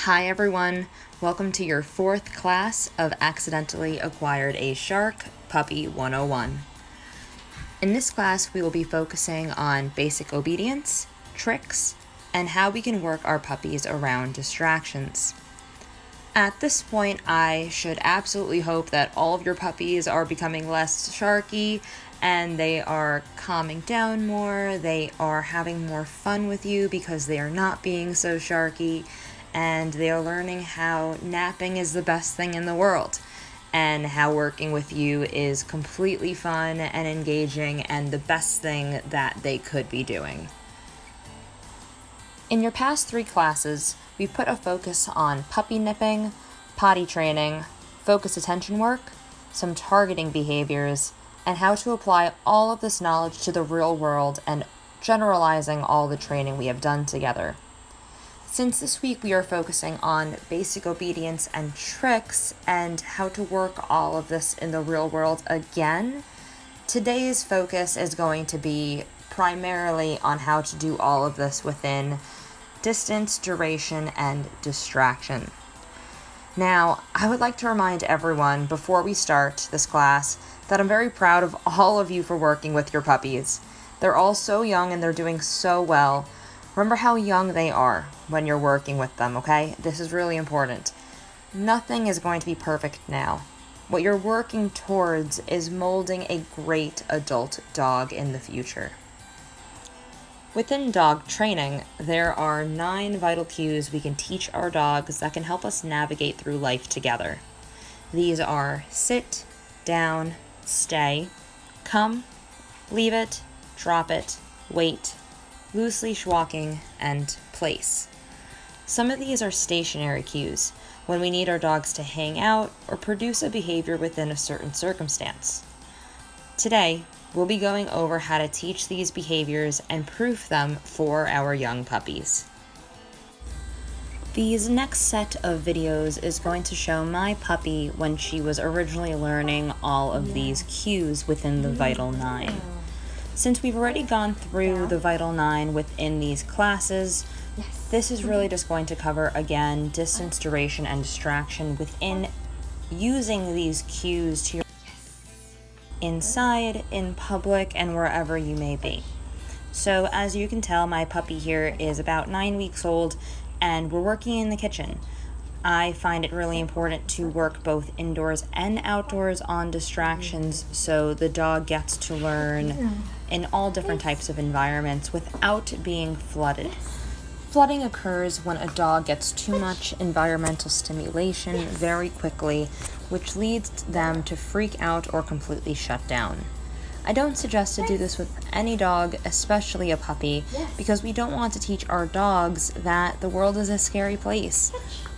Hi everyone, welcome to your 4th class of Accidentally Acquired a Shark, Puppy 101. In this class, we will be focusing on basic obedience, tricks, and how we can work our puppies around distractions. At this point, I should absolutely hope that all of your puppies are becoming less sharky and they are calming down more, they are having more fun with you because they are not being so sharky, and they are learning how napping is the best thing in the world, and how working with you is completely fun and engaging and the best thing that they could be doing. In your past 3 classes, we put a focus on puppy nipping, potty training, focus attention work, some targeting behaviors, and how to apply all of this knowledge to the real world and generalizing all the training we have done together. Since this week we are focusing on basic obedience and tricks and how to work all of this in the real world again, today's focus is going to be primarily on how to do all of this within distance, duration, and distraction. Now, I would like to remind everyone before we start this class that I'm very proud of all of you for working with your puppies. They're all so young and they're doing so well. Remember how young they are when you're working with them, okay? This is really important. Nothing is going to be perfect now. What you're working towards is molding a great adult dog in the future. Within dog training, there are 9 vital cues we can teach our dogs that can help us navigate through life together. These are sit, down, stay, come, leave it, drop it, wait, loose leash walking, and place. Some of these are stationary cues, when we need our dogs to hang out or produce a behavior within a certain circumstance. Today, we'll be going over how to teach these behaviors and proof them for our young puppies. These next set of videos is going to show my puppy when she was originally learning all of these cues within the Vital 9. Since we've already gone through the Vital 9 within these classes, this is really just going to cover, again, distance, duration, and distraction within using these cues to your inside, in public, and wherever you may be. So as you can tell, my puppy here is about 9 weeks old, and we're working in the kitchen. I find it really important to work both indoors and outdoors on distractions so the dog gets to learn in all different types of environments without being flooded. Flooding occurs when a dog gets too much environmental stimulation very quickly, which leads them to freak out or completely shut down. I don't suggest to do this with any dog, especially a puppy, because we don't want to teach our dogs that the world is a scary place,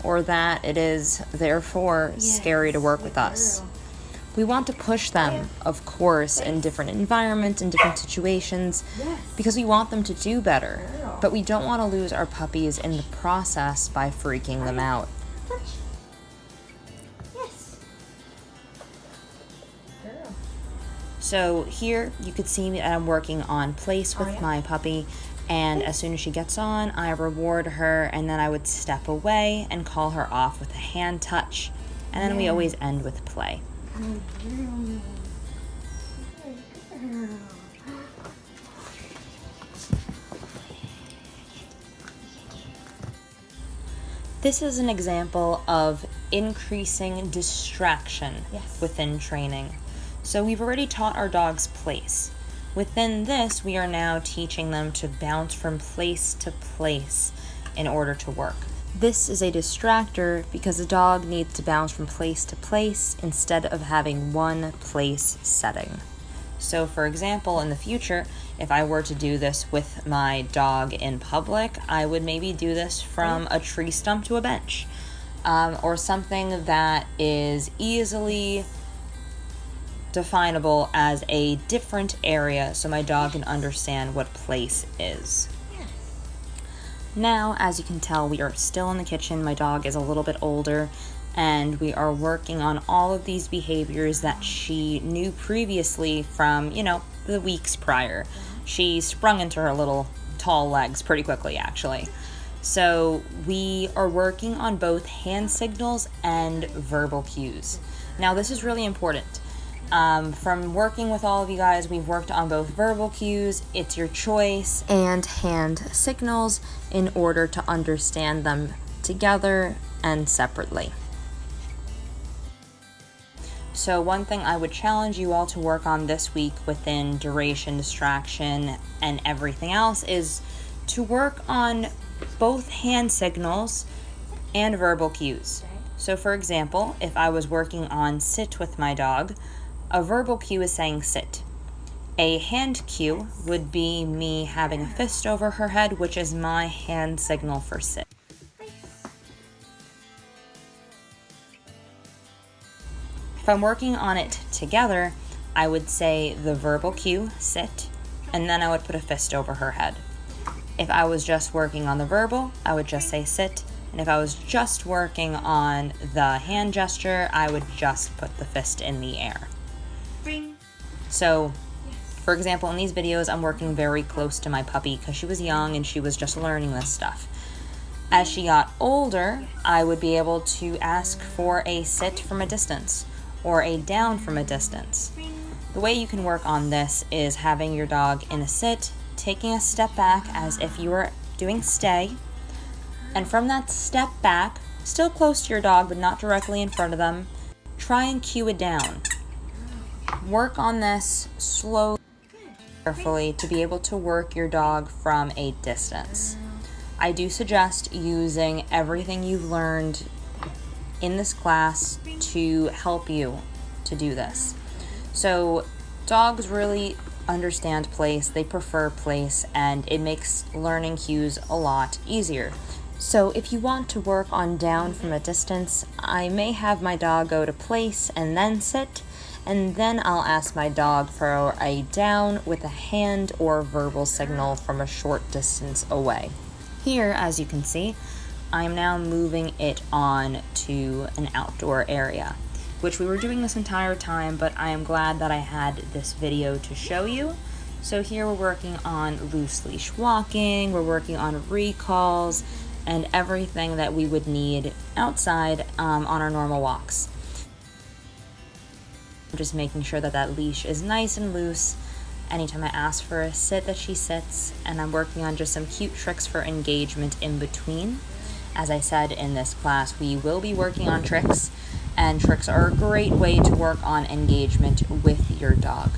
or that it is, therefore, scary to work with us. We want to push them, of course, in different environments, in different situations, because we want them to do better, but we don't want to lose our puppies in the process by freaking them out. So here you could see me I'm working on place with my puppy, and as soon as she gets on, I reward her, and then I would step away and call her off with a hand touch, and then we always end with play. This is an example of increasing distraction within training. So we've already taught our dogs place. Within this, we are now teaching them to bounce from place to place in order to work. This is a distractor because the dog needs to bounce from place to place instead of having one place setting. So for example, in the future, if I were to do this with my dog in public, I would maybe do this from a tree stump to a bench, or something that is easily definable as a different area so my dog can understand what place is. Now, as you can tell, we are still in the kitchen. My dog is a little bit older, and we are working on all of these behaviors that she knew previously from, the weeks prior. She sprung into her little tall legs pretty quickly, actually. So we are working on both hand signals and verbal cues. Now this is really important. From working with all of you guys, we've worked on both verbal cues, it's your choice, and hand signals in order to understand them together and separately. So one thing I would challenge you all to work on this week within duration, distraction, and everything else is to work on both hand signals and verbal cues. So for example, if I was working on sit with my dog, a verbal cue is saying sit. A hand cue would be me having a fist over her head, which is my hand signal for sit. If I'm working on it together, I would say the verbal cue, sit, and then I would put a fist over her head. If I was just working on the verbal, I would just say sit, and if I was just working on the hand gesture, I would just put the fist in the air. So, for example, in these videos, I'm working very close to my puppy because she was young and she was just learning this stuff. As she got older, I would be able to ask for a sit from a distance or a down from a distance. The way you can work on this is having your dog in a sit, taking a step back as if you were doing stay, and from that step back, still close to your dog but not directly in front of them, try and cue it down. Work on this slowly, carefully, to be able to work your dog from a distance. I do suggest using everything you've learned in this class to help you to do this. So dogs really understand place, they prefer place, and it makes learning cues a lot easier. So if you want to work on down from a distance, I may have my dog go to place and then sit, and then I'll ask my dog for a down with a hand or verbal signal from a short distance away. Here, as you can see, I'm now moving it on to an outdoor area, which we were doing this entire time, but I am glad that I had this video to show you. So here we're working on loose leash walking, we're working on recalls, and everything that we would need outside on our normal walks. I'm just making sure that that leash is nice and loose anytime I ask for a sit that she sits, and I'm working on just some cute tricks for engagement in between. As I said in this class, we will be working on tricks, and tricks are a great way to work on engagement with your dog.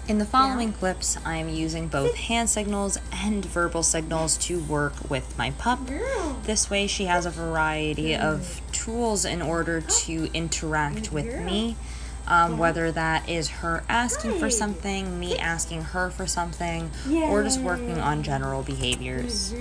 In the following clips, I am using both hand signals and verbal signals to work with my pup. This way she has a variety of tools in order to interact with me, whether that is her asking for something, me asking her for something, or just working on general behaviors.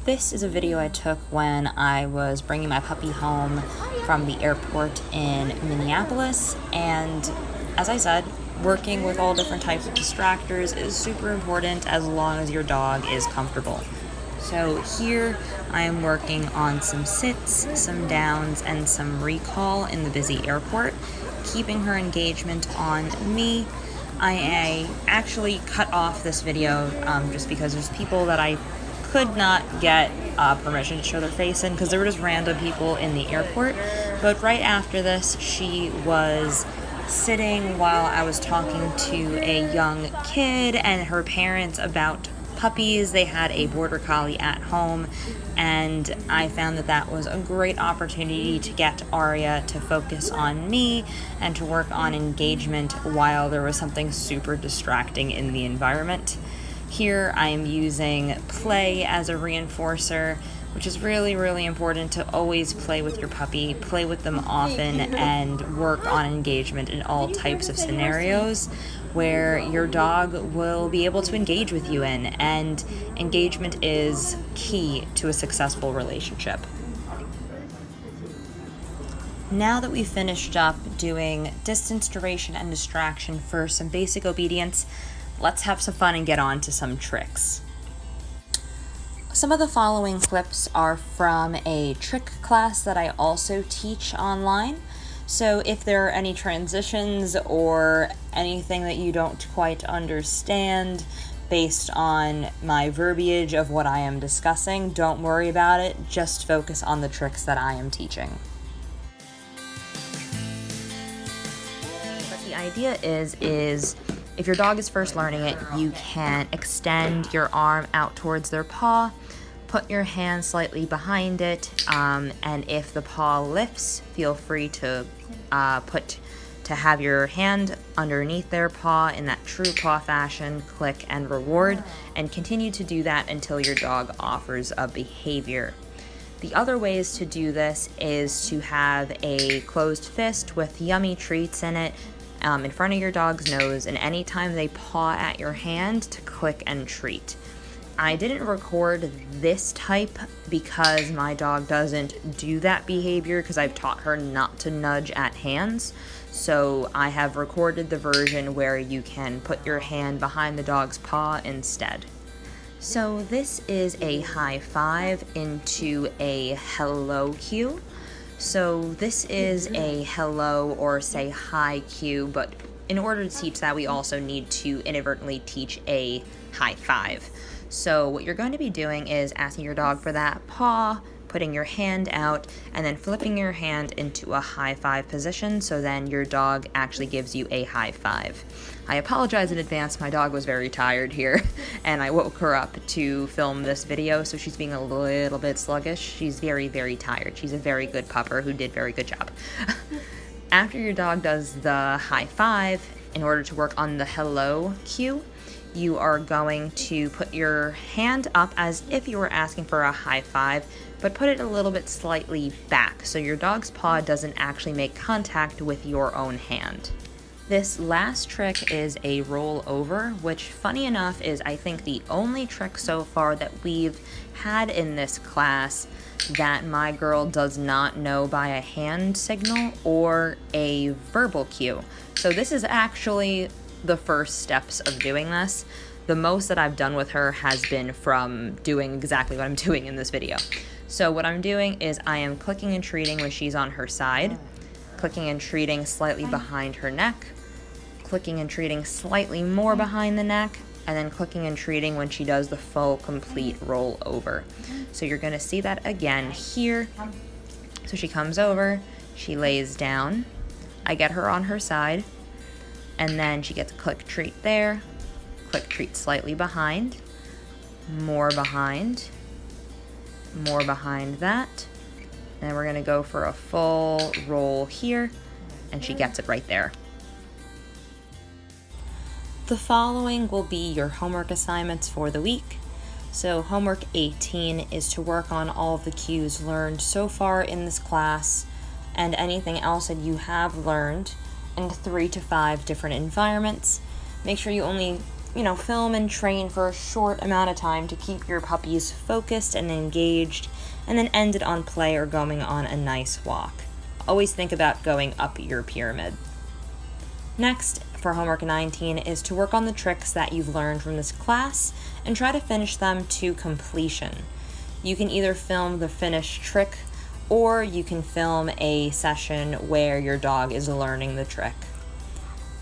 This is a video I took when I was bringing my puppy home from the airport in Minneapolis, and as I said, working with all different types of distractors is super important as long as your dog is comfortable. So here I am working on some sits, some downs, and some recall in the busy airport, keeping her engagement on me. I actually cut off this video just because there's people that I could not get permission to show their face in because there were just random people in the airport. But right after this, she was sitting while I was talking to a young kid and her parents about puppies. They had a border collie at home, and I found that that was a great opportunity to get Aria to focus on me and to work on engagement while there was something super distracting in the environment. Here I am using play as a reinforcer, which is really, really important to always play with your puppy, play with them often, and work on engagement in all types of scenarios where your dog will be able to engage with you in, and engagement is key to a successful relationship. Now that we've finished up doing distance, duration, and distraction for some basic obedience, let's have some fun and get on to some tricks. Some of the following clips are from a trick class that I also teach online. So if there are any transitions or anything that you don't quite understand based on my verbiage of what I am discussing, don't worry about it. Just focus on the tricks that I am teaching. But the idea is if your dog is first learning it, you can extend your arm out towards their paw, put your hand slightly behind it, and if the paw lifts, feel free to have your hand underneath their paw in that true paw fashion, click and reward, and continue to do that until your dog offers a behavior. The other ways to do this is to have a closed fist with yummy treats in it in front of your dog's nose, and anytime they paw at your hand, to click and treat. I didn't record this type because my dog doesn't do that behavior because I've taught her not to nudge at hands. So I have recorded the version where you can put your hand behind the dog's paw instead. So this is a high five into a hello cue. So this is a hello or say hi cue, but in order to teach that, we also need to inadvertently teach a high five. So what you're going to be doing is asking your dog for that paw, putting your hand out, and then flipping your hand into a high five position, so then your dog actually gives you a high five. I apologize in advance, my dog was very tired here, and I woke her up to film this video, so she's being a little bit sluggish. She's very, very tired. She's a very good pupper who did very good job. After your dog does the high five, in order to work on the hello cue, you are going to put your hand up as if you were asking for a high five, but put it a little bit slightly back so your dog's paw doesn't actually make contact with your own hand. This last trick is a roll over, which funny enough is I think the only trick so far that we've had in this class that my girl does not know by a hand signal or a verbal cue. So this is actually the first steps of doing this. The most that I've done with her has been from doing exactly what I'm doing in this video. So what I'm doing is I am clicking and treating when she's on her side, clicking and treating slightly behind her neck, clicking and treating slightly more behind the neck, and then clicking and treating when she does the full complete roll over. So you're going to see that again here. So she comes over, she lays down, I get her on her side, and then she gets a click treat there, click treat slightly behind, more behind that, and then we're going to go for a full roll here, and she gets it right there. The following will be your homework assignments for the week. So homework 18 is to work on all of the cues learned so far in this class and anything else that you have learned in 3 to 5 different environments. Make sure you only, film and train for a short amount of time to keep your puppies focused and engaged, and then end it on play or going on a nice walk. Always think about going up your pyramid. Next, for homework 19, is to work on the tricks that you've learned from this class and try to finish them to completion. You can either film the finished trick or you can film a session where your dog is learning the trick.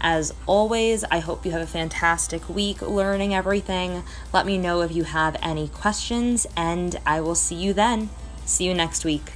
As always, I hope you have a fantastic week learning everything. Let me know if you have any questions, and I will see you then. See you next week.